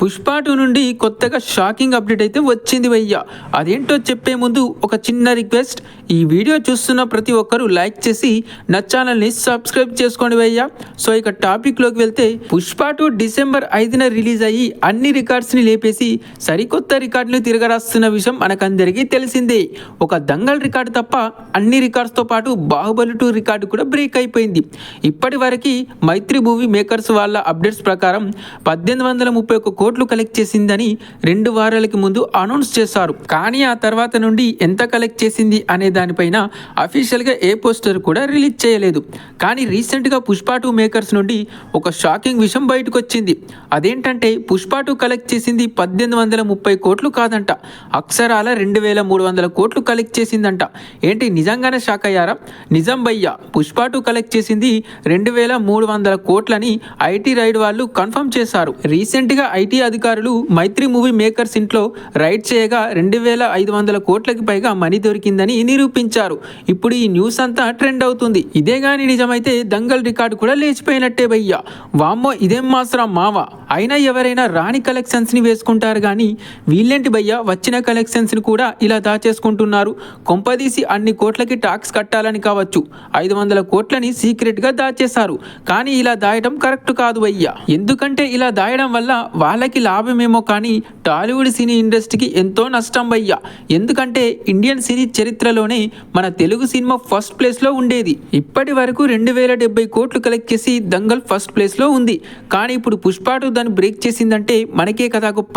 పుష్ప 2 నుండి కొత్తగా shocking update అయితే వచ్చింది భయ్య. అదేంటో చెప్పే ముందు ఒక చిన్న రిక్వెస్ట్, ఈ వీడియో చూస్తున్న ప్రతి ఒక్కరూ లైక్ చేసి నా ఛానల్ని సబ్స్క్రైబ్ చేసుకోండి భయ్య. సో ఇక టాపిక్లోకి వెళ్తే, పుష్ప 2 డిసెంబర్ 5న రిలీజ్ అయ్యి అన్ని రికార్డ్స్ని లేపేసి సరికొత్త రికార్డులు తిరగరాస్తున్న విషయం మనకందరికీ తెలిసిందే. ఒక దంగల్ రికార్డు తప్ప అన్ని రికార్డ్స్తో పాటు బాహుబలి 2 రికార్డు కూడా బ్రేక్ అయిపోయింది. ఇప్పటి వరకు మైత్రి మూవీ మేకర్స్ వాళ్ళ అప్డేట్స్ ప్రకారం 1831 కోట్లు కలెక్ట్ చేసిందని 2 వారాలకి ముందు అనౌన్స్ చేశారు. కానీ ఆ తర్వాత నుండి ఎంత కలెక్ట్ చేసింది అనే దానిపైన అఫీషియల్గా ఏ పోస్టర్ కూడా రిలీజ్ చేయలేదు. కానీ రీసెంట్గా పుష్ప 2 మేకర్స్ నుండి ఒక షాకింగ్ విషయం బయటకు వచ్చింది. అదేంటంటే పుష్ప 2 కలెక్ట్ చేసింది 1830 కోట్లు కాదంట, అక్షరాల 2300 కోట్లు కలెక్ట్ చేసిందంట. ఏంటి, నిజంగానే షాక్ అయ్యారా? నిజం భయ్య, పుష్ప 2 కలెక్ట్ చేసింది 2300 కోట్లని ఐటీ రైడ్ వాళ్ళు కన్ఫర్మ్ చేశారు. రీసెంట్గా ఐటీ అధికారులు మైత్రి మూవీ మేకర్స్ ఇంట్లో రైడ్ చేయగా 2500 కోట్లకి పైగా మనీ దొరికిందని నిరూపించారు. ఇప్పుడు ఈ న్యూస్ అంతా ట్రెండ్ అవుతుంది. ఇదే గాని నిజమైతే దంగల్ రికార్డు కూడా లేచిపోయినట్టే భయ్య. వామ్మో, ఇదేం మాసరా మావా. అయినా ఎవరైనా రాని కలెక్షన్స్ ని వేసుకుంటారు కానీ వీళ్ళేంటి భయ్య, వచ్చిన కలెక్షన్స్ ని కూడా ఇలా దాచేసుకుంటున్నారు. కొంపదీసి అన్ని కోట్లకి టాక్స్ కట్టాలని కావచ్చు 500 కోట్లని సీక్రెట్ గా దాచేశారు. కానీ ఇలా దాయడం కరెక్ట్ కాదు భయ్య. ఎందుకంటే ఇలా దాయడం వల్ల వాళ్ళకి లాభమేమో కానీ టాలీవుడ్ సినీ ఇండస్ట్రీకి ఎంతో నష్టం భయ్య. ఎందుకంటే ఇండియన్ సినీ చరిత్రలోనే మన తెలుగు సినిమా ఫస్ట్ ప్లేస్ లో ఉండేది. ఇప్పటి వరకు 2070 కోట్లు కలెక్ట్ చేసి దంగల్ ఫస్ట్ ప్లేస్ లో ఉంది. కానీ ఇప్పుడు పుష్ప 2 దాన్ని బ్రేక్ చేసిందంటే మనకే కదా గొప్ప.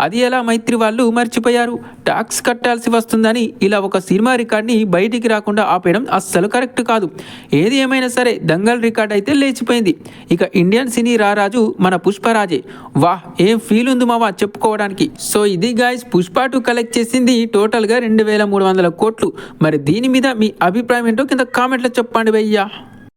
అది ఎలా మైత్రి వాళ్ళు మర్చిపోయారు? టాక్స్ కట్టాల్సి వస్తుందని ఇలా ఒక సినిమా రికార్డ్ని బయటికి రాకుండా ఆపేయడం అస్సలు కరెక్ట్ కాదు. ఏది ఏమైనా సరే దంగల్ రికార్డ్ అయితే లేచిపోయింది. ఇక ఇండియన్ సినీ రారాజు మన పుష్పరాజే. వాహ్, ఏం ఫీల్ ఉంది మావా చెప్పుకోవడానికి. సో ఇది గాయ్స్, పుష్ప 2 కలెక్ట్ చేసింది టోటల్గా 2300 కోట్లు. మరి దీని మీద మీ అభిప్రాయం ఏంటో కింద కామెంట్లో చెప్పండి భయ్యా.